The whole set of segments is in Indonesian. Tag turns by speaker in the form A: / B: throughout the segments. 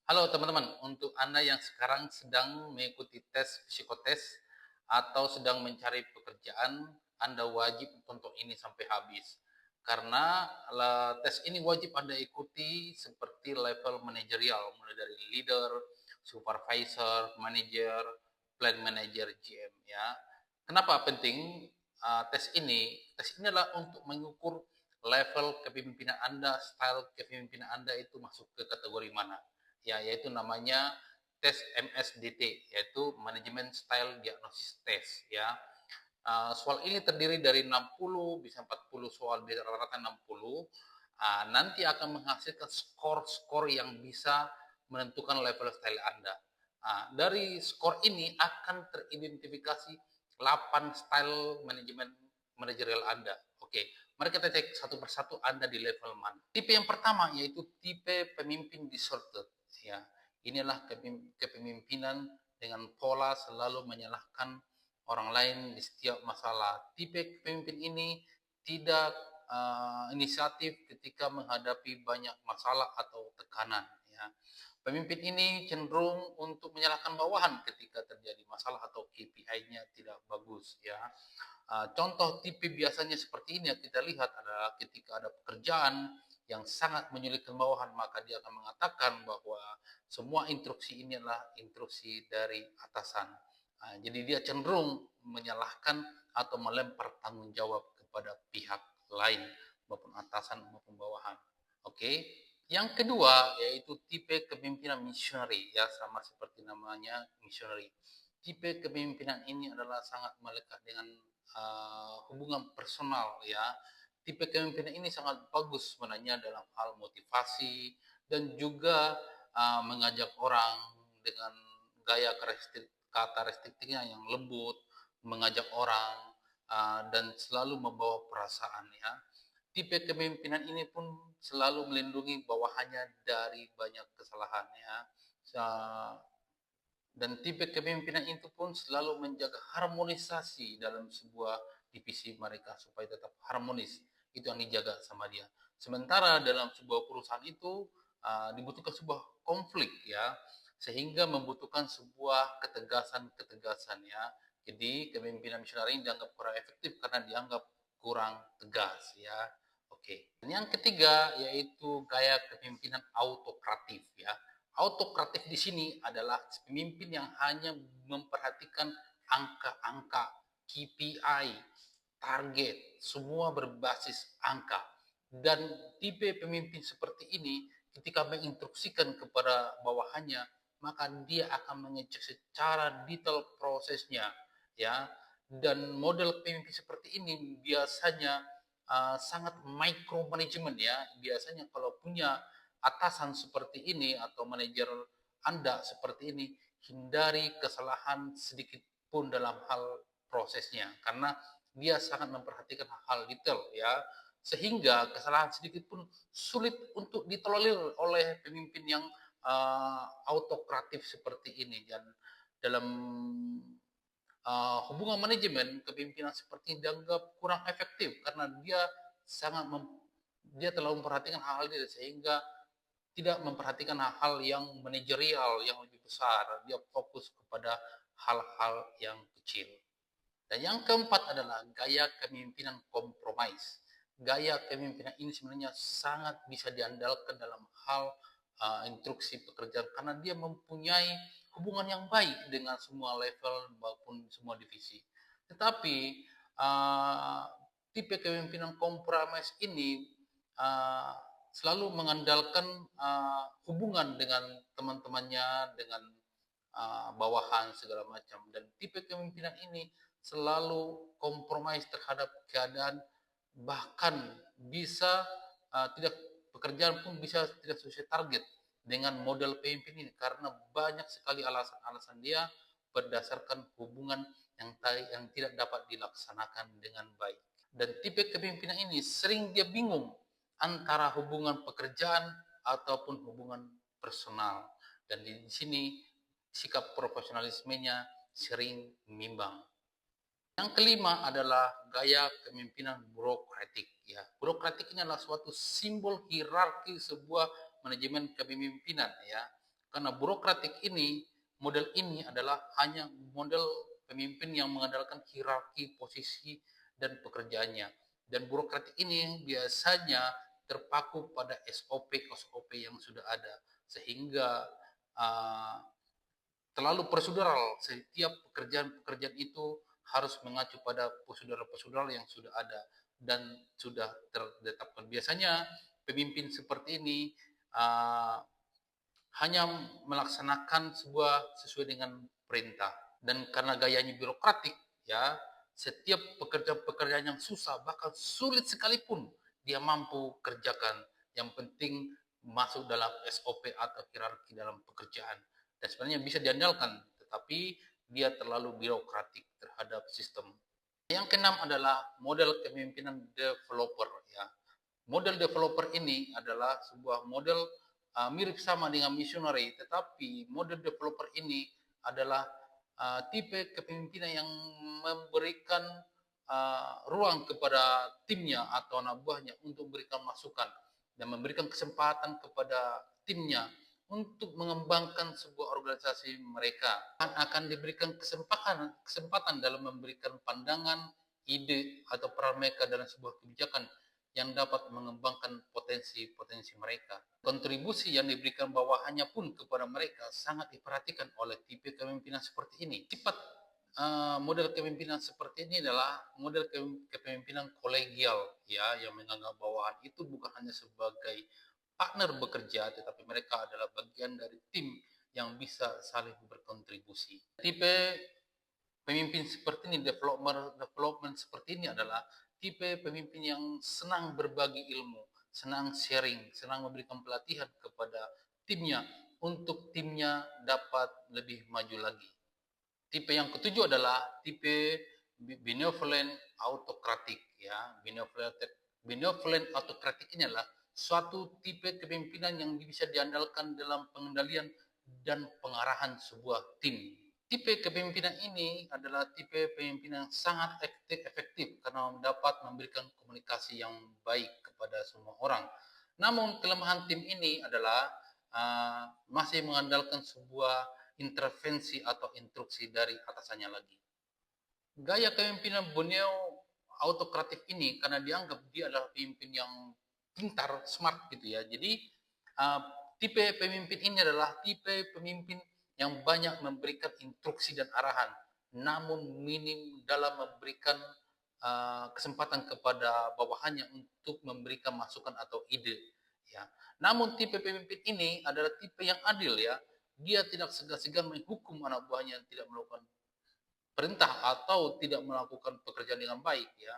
A: Halo teman-teman, untuk Anda yang sekarang sedang mengikuti tes psikotes atau sedang mencari pekerjaan, Anda wajib tonton ini sampai habis. Karena tes ini wajib Anda ikuti seperti level manajerial, mulai dari leader, supervisor, manager, plan manager, GM ya. Kenapa penting tes ini? Tes ini adalah untuk mengukur level kepemimpinan Anda, style kepemimpinan Anda itu masuk ke kategori mana ya, yaitu namanya tes MSDT, yaitu Management Style Diagnosis Test ya. Soal ini terdiri dari 60 bisa 40 soal, di rata-rata 60. Nanti akan menghasilkan skor-skor yang bisa menentukan level style Anda. Dari skor ini akan teridentifikasi 8 style manajemen manajerial Anda. Oke, mari kita cek satu persatu Anda di level mana. Tipe yang pertama yaitu tipe pemimpin disordered ya. Inilah kepemimpinan dengan pola selalu menyalahkan orang lain di setiap masalah. Tipe pemimpin ini tidak inisiatif ketika menghadapi banyak masalah atau tekanan ya. Pemimpin ini cenderung untuk menyalahkan bawahan ketika terjadi masalah atau KPI-nya tidak bagus ya. Contoh tipe biasanya seperti ini yang kita lihat adalah ketika ada pekerjaan yang sangat menyulitkan bawahan, maka dia akan mengatakan bahwa semua instruksi ini adalah instruksi dari atasan. Jadi dia cenderung menyalahkan atau melempar tanggung jawab kepada pihak lain, maupun atasan maupun bawahan. Oke. Yang kedua yaitu tipe kepemimpinan missionary ya, sama seperti namanya missionary. Tipe kepemimpinan ini adalah sangat melekat dengan hubungan personal ya. Tipe kepemimpinan ini sangat bagus sebenarnya dalam hal motivasi dan juga mengajak orang dengan gaya karakteristiknya yang lembut, mengajak orang dan selalu membawa perasaan ya. Tipe kepemimpinan ini pun selalu melindungi bawahannya dari banyak kesalahan ya. Dan tipe kepemimpinan itu pun selalu menjaga harmonisasi dalam sebuah divisi mereka supaya tetap harmonis. Itu yang dijaga sama dia. Sementara dalam sebuah perusahaan itu dibutuhkan sebuah konflik ya, sehingga membutuhkan sebuah ketegasan-ketegasan ya. Jadi kepemimpinan misioneri dianggap kurang efektif karena dianggap kurang tegas ya. Oke. Dan yang ketiga yaitu gaya kepemimpinan autokratif ya. Autokratif di sini adalah pemimpin yang hanya memperhatikan angka-angka, KPI, target, semua berbasis angka. Dan tipe pemimpin seperti ini ketika menginstruksikan kepada bawahannya, maka dia akan mengecek secara detail prosesnya ya. Dan model pemimpin seperti ini biasanya sangat micromanagement ya. Biasanya kalau punya atasan seperti ini atau manajer Anda seperti ini, hindari kesalahan sedikit pun dalam hal prosesnya karena dia sangat memperhatikan hal detail ya, sehingga kesalahan sedikit pun sulit untuk ditolerir oleh pemimpin yang autokratif seperti ini. Dan dalam hubungan manajemen kepemimpinan seperti ini dianggap kurang efektif karena dia sangat dia terlalu memperhatikan hal-hal ini sehingga tidak memperhatikan hal-hal yang manajerial yang lebih besar. Dia fokus kepada hal-hal yang kecil. Dan yang keempat adalah gaya kepemimpinan kompromis. Gaya kepemimpinan ini sebenarnya sangat bisa diandalkan dalam hal instruksi pekerjaan karena dia mempunyai hubungan yang baik dengan semua level maupun semua divisi. Tetapi tipe kepemimpinan kompromis ini uh, selalu mengandalkan hubungan dengan teman-temannya, dengan bawahan segala macam. Dan tipe kepemimpinan ini selalu kompromis terhadap keadaan, bahkan bisa tidak pekerjaan pun bisa tidak sesuai target dengan model pemimpin ini karena banyak sekali alasan-alasan dia berdasarkan hubungan yang tidak dapat dilaksanakan dengan baik. Dan tipe kepemimpinan ini sering dia bingung antara hubungan pekerjaan ataupun hubungan personal. Dan di sini sikap profesionalismenya sering menimbang. Yang kelima adalah gaya kepemimpinan burokratik. Ya, burokratik ini adalah suatu simbol hierarki sebuah manajemen kepemimpinan. Ya, Karena burokratik ini, model ini adalah hanya model pemimpin yang mengandalkan hierarki, posisi, dan pekerjaannya. Dan burokratik ini biasanya terpaku pada SOP-SOP yang sudah ada, sehingga uh, terlalu prosedural. Setiap pekerjaan-pekerjaan itu harus mengacu pada prosedural-prosedural yang sudah ada dan sudah tertetapkan. Biasanya pemimpin seperti ini uh, hanya melaksanakan sesuai dengan perintah, dan karena gayanya birokratik, ya, setiap pekerjaan-pekerjaan yang susah bahkan sulit sekalipun dia mampu kerjakan. Yang penting masuk dalam SOP atau hierarki dalam pekerjaan, dan sebenarnya bisa diandalkan, tetapi dia terlalu birokratik terhadap sistem. Yang keenam adalah model kepemimpinan developer, ya. Model developer ini adalah sebuah model mirip sama dengan missionary, tetapi model developer ini adalah tipe kepemimpinan yang memberikan ruang kepada timnya atau anak buahnya untuk memberikan masukan dan memberikan kesempatan kepada timnya untuk mengembangkan sebuah organisasi mereka. Akan diberikan kesempatan dalam memberikan pandangan, ide, atau peran mereka dalam sebuah kebijakan yang dapat mengembangkan potensi-potensi mereka. Kontribusi yang diberikan bawahannya pun kepada mereka sangat diperhatikan oleh tipe kepemimpinan seperti ini. Sifat model kepemimpinan seperti ini adalah model kepemimpinan kolegial, ya, yang menganggap bawahan itu bukan hanya sebagai partner bekerja, tetapi mereka adalah bagian dari tim yang bisa saling berkontribusi. Tipe pemimpin seperti ini, development seperti ini adalah tipe pemimpin yang senang berbagi ilmu, senang sharing, senang memberikan pelatihan kepada timnya untuk timnya dapat lebih maju lagi. Tipe yang ketujuh adalah tipe benevolent autokratik, ya. Benevolent autokratik ini adalah suatu tipe kepemimpinan yang bisa diandalkan dalam pengendalian dan pengarahan sebuah tim. Tipe kepemimpinan ini adalah tipe pemimpinan yang sangat efektif karena dapat memberikan komunikasi yang baik kepada semua orang. Namun kelemahan tim ini adalah masih mengandalkan sebuah intervensi atau instruksi dari atasannya lagi. Gaya kepemimpinan Borneo autokratik ini karena dianggap dia adalah pemimpin yang pintar, smart gitu ya. Jadi tipe pemimpin ini adalah tipe pemimpin yang banyak memberikan instruksi dan arahan, namun minim dalam memberikan kesempatan kepada bawahannya untuk memberikan masukan atau ide. Ya. Namun tipe pemimpin ini adalah tipe yang adil, ya. Dia tidak segan-segan menghukum anak buahnya yang tidak melakukan perintah atau tidak melakukan pekerjaan dengan baik, ya.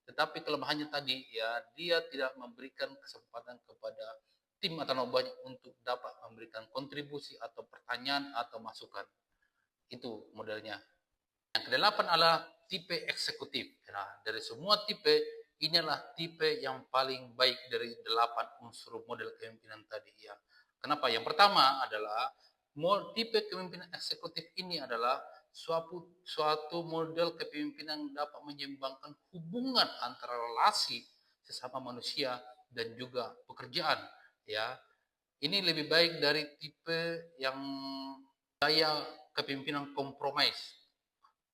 A: Tetapi kelemahannya tadi, ya, dia tidak memberikan kesempatan kepada tim atau anak buahnya untuk dapat memberikan kontribusi atau pertanyaan atau masukan. Itu modelnya. Yang kedelapan adalah tipe eksekutif. Nah, dari semua tipe, inilah tipe yang paling baik dari 8 unsur model kepemimpinan tadi, ya. Kenapa? Yang pertama adalah tipe kepemimpinan eksekutif ini adalah suatu model kepemimpinan yang dapat menyeimbangkan hubungan antara relasi sesama manusia dan juga pekerjaan, ya. Ini lebih baik dari tipe yang gaya kepemimpinan kompromis.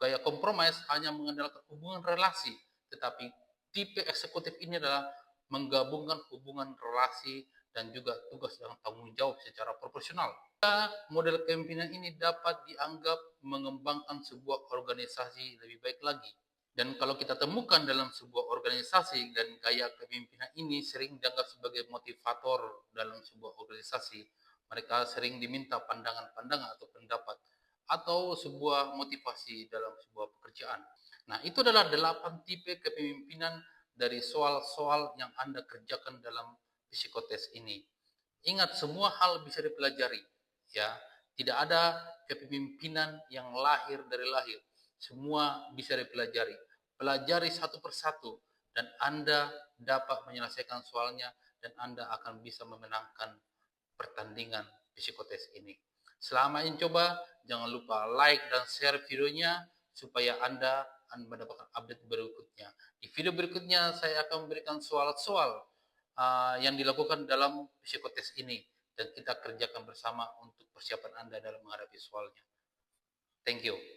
A: Gaya kompromis hanya mengandalkan hubungan relasi, tetapi tipe eksekutif ini adalah menggabungkan hubungan relasi dan juga tugas dan tanggung jawab secara proporsional. Model kepemimpinan ini dapat dianggap mengembangkan sebuah organisasi lebih baik lagi. Dan kalau kita temukan dalam sebuah organisasi dan gaya kepemimpinan ini sering dianggap sebagai motivator dalam sebuah organisasi, mereka sering diminta pandangan-pandangan atau pendapat atau sebuah motivasi dalam sebuah pekerjaan. Nah, itu adalah 8 tipe kepemimpinan dari soal-soal yang Anda kerjakan dalam psikotes ini. Ingat, semua hal bisa dipelajari, ya. Tidak ada kepemimpinan yang lahir dari lahir. Semua bisa dipelajari. Pelajari satu persatu dan Anda dapat menyelesaikan soalnya dan Anda akan bisa memenangkan pertandingan psikotes ini. Selama ini coba, jangan lupa like dan share videonya supaya Anda mendapatkan update berikutnya. Di video berikutnya saya akan memberikan soal-soal yang dilakukan dalam psikotes ini. dan kita kerjakan bersama untuk persiapan Anda dalam menghadapi soalnya. Thank you.